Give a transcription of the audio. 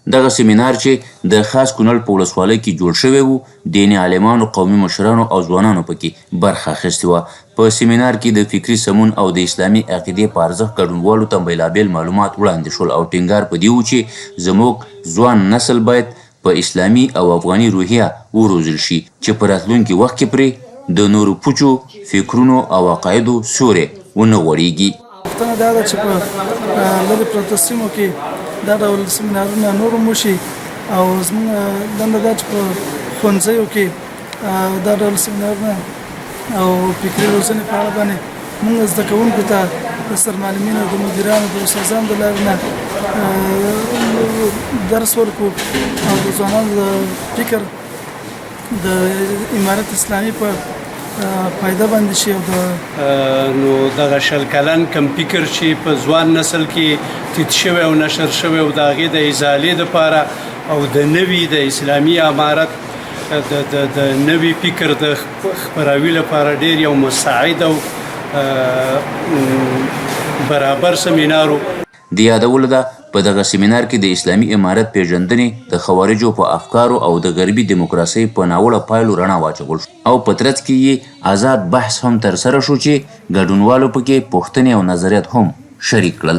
دغه سیمینار چې د خاص کونړ په ولسوالۍ کې جوړ شوی و، دیني عالمانو، قومي مشرانو او ځوانانو پکې برخه اخیستې وه. په سیمینار کې د فکري سمون او د اسلامي عقیدې په ارزښت ګډونوالو ته بیلابیل معلومات وړاندې شول او ټینګار په دې و چې زموږ ځوان نسل باید په اسلامي او افغاني روحیه وروزل شي چې په راتلونکي وخت کې پرې د نورو پوچو فکرونو او عقایدو سیوری ونه غوړېږي. پوښتنه دا ده چې په لرې پرتو سیمو کې دا ډول سیمینارونه نور هم وشي او زموږ دنده دا چې په ښوونځیو کې دا ډول سیمینارونه او فکري روزنې په اړه باندې موږ زده کوونکو ته د سرمعلمینو، د مدیرانو، د استادانو د لارې نه درس ورکړو او د ځوانانو د فکر د امارت اسلامي په فایده باندې شي. او نو دغه شل کلن کم فکر چې په ځوان نسل کې تیت شوی او نشر شوی او د هغې د ازالې دپاره او د نوي د اسلامي امارت د نوي فکر د خپراوي لپاره ډېر یو مساعد او برابر سیمینار و. د یادولو ده په دغه سیمینار کې د اسلامي امارت پیژندنې د خوارجو په افکارو او د غربي دیموکراسۍ په ناوړه پایلو رڼا واچول شو او په ترڅ کې یې آزاد بحث هم ترسره شو چې ګډونوالو پکې پوښتنې او نظریات هم شریک کړل.